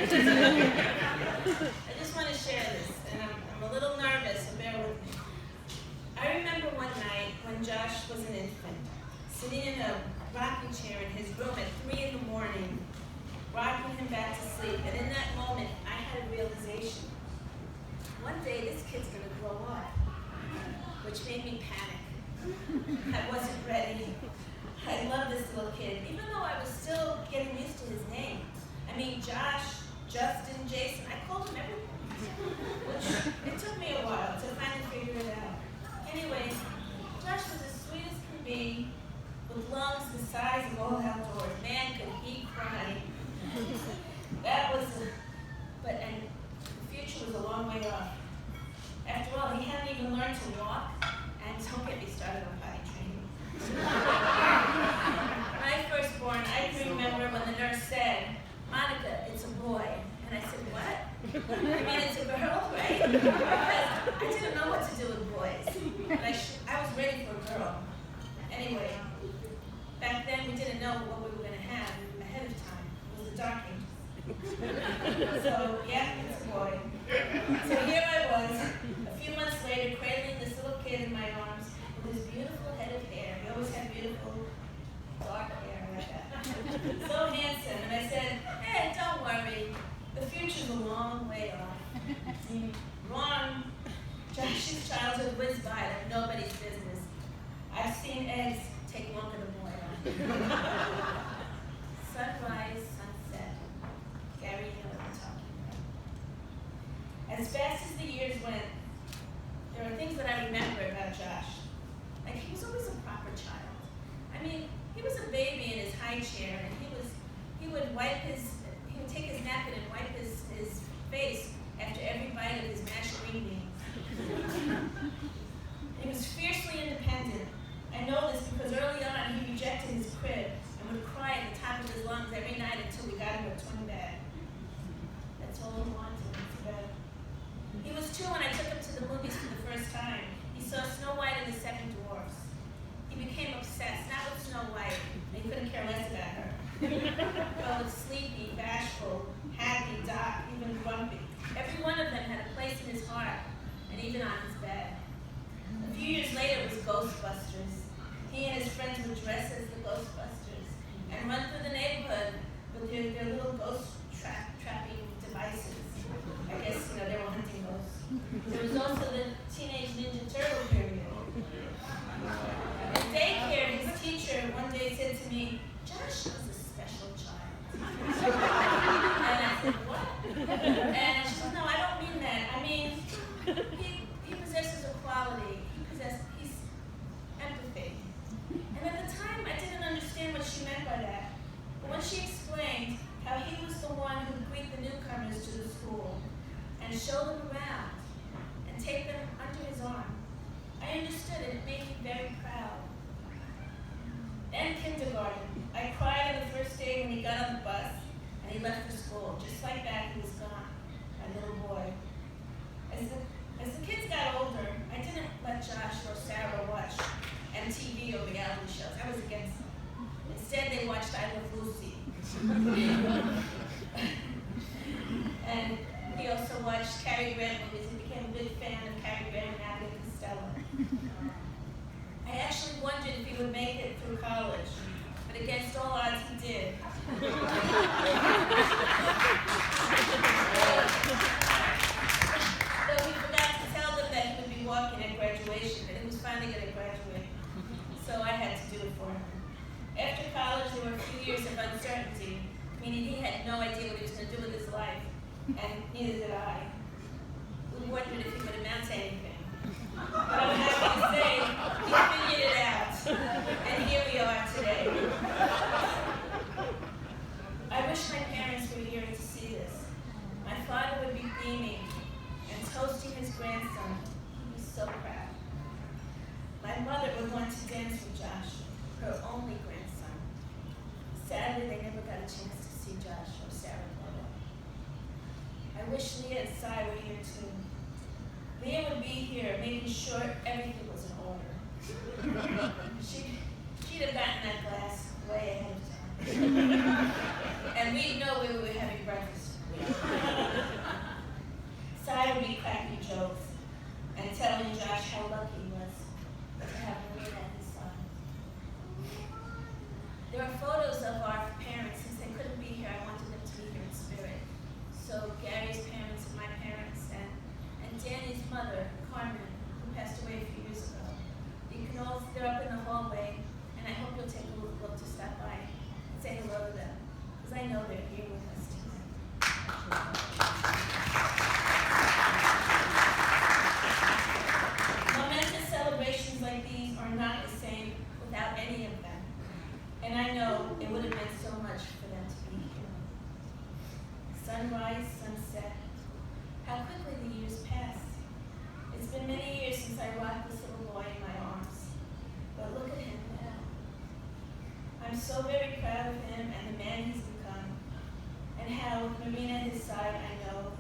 I just want to share this, and I'm a little nervous, so bear with me. I remember one night when Josh was an infant, sitting in a rocking chair in his room at 3 in the morning, rocking him back to sleep, and in that moment, I had a realization. One day, this kid's going to grow up, which made me panic. I wasn't ready. I love this little kid, even though I was still getting used to his name. I mean, Josh, Justin, Jason, I called him everything. Which, it took me a while to finally figure it out. Anyway, Josh was as sweet as can be, with lungs the size of all outdoors. Man, could he cry. That was, and the future was a long way off. After all, he hadn't even learned to walk, and don't get me started on potty training. My firstborn, I can remember when the nurse said, "Monica, it's a boy." And I said, "What? You mean it's a girl, right?" Because I didn't know what to do with boys. But I was ready for a girl. Anyway, back then we didn't know what we were going to have ahead of time. It was the dark ages. So, yeah, it's a boy. So here I was, a few months later, cradling this little kid in my arms with his beautiful head of hair. He always had beautiful dark hair like that. So handsome. And I said, "Hey, don't worry. The future's a long way off." Wrong. Josh's childhood whizzed by like nobody's business. I've seen eggs take longer to boil. Sunrise, sunset. Gary, you know what I'm talking about. As fast as the years went, there are things that I remember about Josh. Like, he was always a proper child. I mean, he was a baby in his high chair, and he would take his napkin and wipe his face after every bite of his mashed green beans. He was fiercely independent. I know this because early on he rejected his crib and would cry at the top of his lungs every night until we got him a twin bed. That's all he wanted, was a bed. He was 2 when I took him to the movies for the first time. He saw Snow White and the Seven Dwarfs. He became obsessed, not with Snow White, and he couldn't care less about her. But with Sleepy, Bashful, Happy, Doc, even Grumpy. Every one of them had a place in his heart, and even on his bed. A few years later, it was Ghostbusters. He and his friends would dress as the Ghostbusters and run through the neighborhood with their little ghost trapping devices. I guess, they were hunting ghosts. There was also the Teenage Ninja Turtle period. At daycare, his teacher one day said to me, "Josh was a special child." And I said, "What?" And she said, "No, I don't mean that. I mean, he possesses a quality. He's empathy." And at the time, I didn't understand what she meant by that. But when she explained how he was the one who would greet the newcomers to the school and show them around and take them under his arm, I understood, and it made me very proud. Then kindergarten. I cried on the first day when he got on the bus and he left for school. Just like that, he was gone, my little boy. As the kids got older, I didn't let Josh or Sarah watch MTV or reality shows. I was against them. Instead, they watched I Love Lucy. And he also watched Cary Grant movies. He became a big fan of Cary Grant and Abbott and Costello. I actually wondered if he would make it through college, but against all odds, he did. Though he forgot to tell them that he would be walking at graduation, and he was finally going to graduate. So I had to do it for him. After college, there were a few years of uncertainty, meaning he had no idea what he was going to do with his life, and neither did I. We wondered if he would amount to anything. But I'm happy to say he figured it out, and here we are today. I wish my parents were here to see this. My father would be beaming and toasting his grandson. He'd be so proud. My mother would want to dance with Josh, her only grandson. Sadly, they never got a chance to see Josh or Sarah grow up. I wish Leah and Cy were here too. Leah would be here, making sure everything was in order. She'd have gotten that glass way ahead of time. And we'd know where we were having breakfast. Cy would be cracking jokes and telling Josh how lucky he was to have Merina at his side. There are photos of our parents. Since they couldn't be here, I wanted them to be here in spirit. So Gary's parents and my parents and Danny's mother, Carmen, who passed away a few years ago. You can all, they're up in the hallway, and I hope you'll take a little look to stop by and say hello to them, because I know they're here with us tonight. Momentous celebrations like these are not the same without any of them. And I know it would have meant so much for them to be here. Sunrise, sunset. How quickly the years pass. It's been many years since I rocked this little boy in my arms. But look at him now. I'm so very proud of him and the man he's become. And how, with Merina at his side, I know